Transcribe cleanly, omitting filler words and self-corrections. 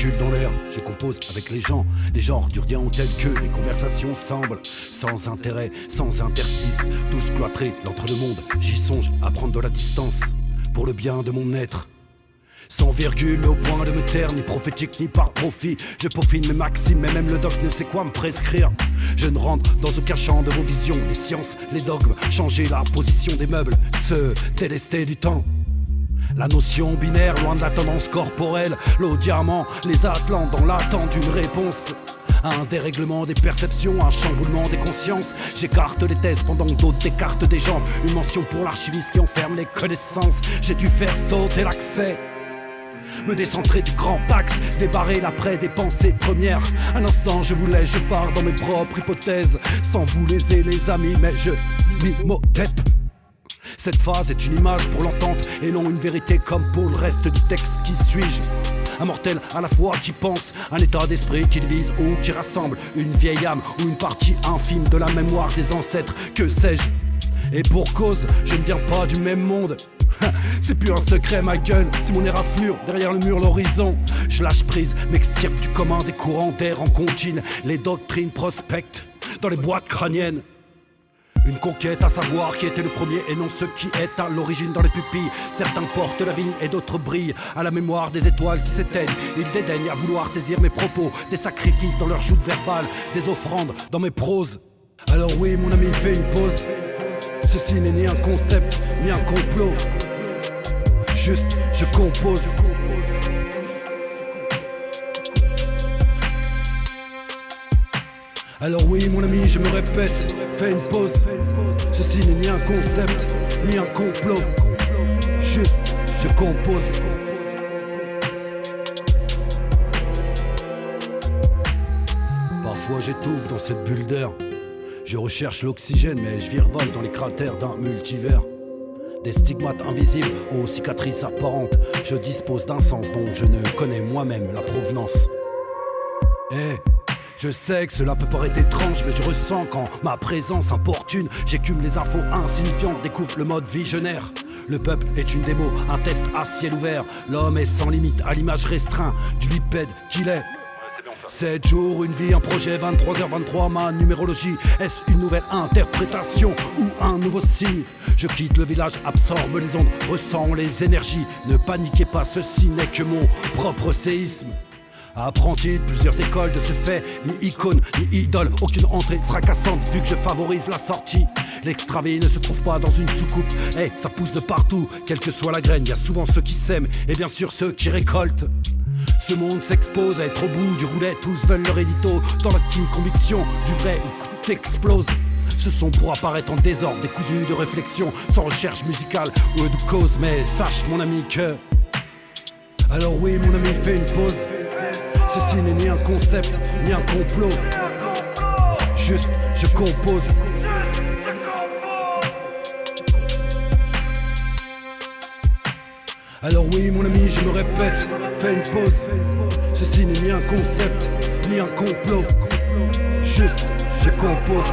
circule dans l'air, je compose avec les gens. Les genres du rien ont tels que les conversations semblent sans intérêt, sans interstice, tous cloîtrés l'entre-deux-mondes. J'y songe à prendre de la distance pour le bien de mon être. Sans virgule au point de me taire, ni prophétique ni par profit. Je peaufine mes maximes, mais même le doc ne sait quoi me prescrire. Je ne rentre dans aucun champ de vos visions, les sciences, les dogmes, changer la position des meubles, se délester du temps. La notion binaire, loin de la tendance corporelle, l'eau diamant, les atlantes dans l'attente d'une réponse. Un dérèglement des perceptions, un chamboulement des consciences. J'écarte les thèses pendant que d'autres écartent des jambes. Une mention pour l'archiviste qui enferme les connaissances. J'ai dû faire sauter l'accès, me décentrer du grand axe, débarrer l'après des pensées premières. Un instant je vous laisse, je pars dans mes propres hypothèses, sans vous léser les amis, mais je m'imhotep. Cette phase est une image pour l'entente et non une vérité comme pour le reste du texte. Qui suis-je? Un mortel à la fois qui pense, un état d'esprit qui divise ou qui rassemble, une vieille âme ou une partie infime de la mémoire des ancêtres, que sais-je? Et pour cause, je ne viens pas du même monde. C'est plus un secret ma gueule, c'est mon éraflure derrière le mur l'horizon. Je lâche prise, m'extirpe du commun des courants d'air en contine. Les doctrines prospectent dans les boîtes crâniennes. Une conquête à savoir qui était le premier et non ce qui est à l'origine dans les pupilles. Certains portent la vigne et d'autres brillent à la mémoire des étoiles qui s'éteignent. Ils dédaignent à vouloir saisir mes propos, des sacrifices dans leur joute verbale, des offrandes dans mes proses. Alors oui mon ami, fais une pause. Ceci n'est ni un concept, ni un complot. Juste, je compose. Alors oui mon ami, je me répète, fais une pause. Ceci n'est ni un concept, ni un complot. Juste, je compose. Parfois j'étouffe dans cette bulle d'air. Je recherche l'oxygène mais je virevolte dans les cratères d'un multivers. Des stigmates invisibles aux cicatrices apparentes. Je dispose d'un sens dont je ne connais moi-même la provenance. Je sais que cela peut paraître étrange, mais je ressens qu'en ma présence importune, j'écume les infos insignifiantes, découvre le mode visionnaire. Le peuple est une démo, un test à ciel ouvert. L'homme est sans limite à l'image restreinte du bipède qu'il est. 7 jours, une vie, un projet, 23h23, ma numérologie. Est-ce une nouvelle interprétation ou un nouveau signe? Je quitte le village, absorbe les ondes, ressens les énergies. Ne paniquez pas, ceci n'est que mon propre séisme. Apprenti de plusieurs écoles de ce fait, ni icône, ni idole, aucune entrée fracassante vu que je favorise la sortie. L'extravie ne se trouve pas dans une soucoupe, ça pousse de partout, quelle que soit la graine, y a souvent ceux qui sèment et bien sûr ceux qui récoltent. Ce monde s'expose à être au bout du roulet, tous veulent leur édito, dans l'intime conviction du vrai où tout explose. Ce son pourra paraître en désordre, décousu de réflexion, sans recherche musicale ou de cause, mais sache mon ami que... Alors oui mon ami, fais une pause. Ceci n'est ni un concept, ni un complot. Juste, je compose. Alors oui mon ami, je me répète, fais une pause. Ceci n'est ni un concept, ni un complot. Juste, je compose.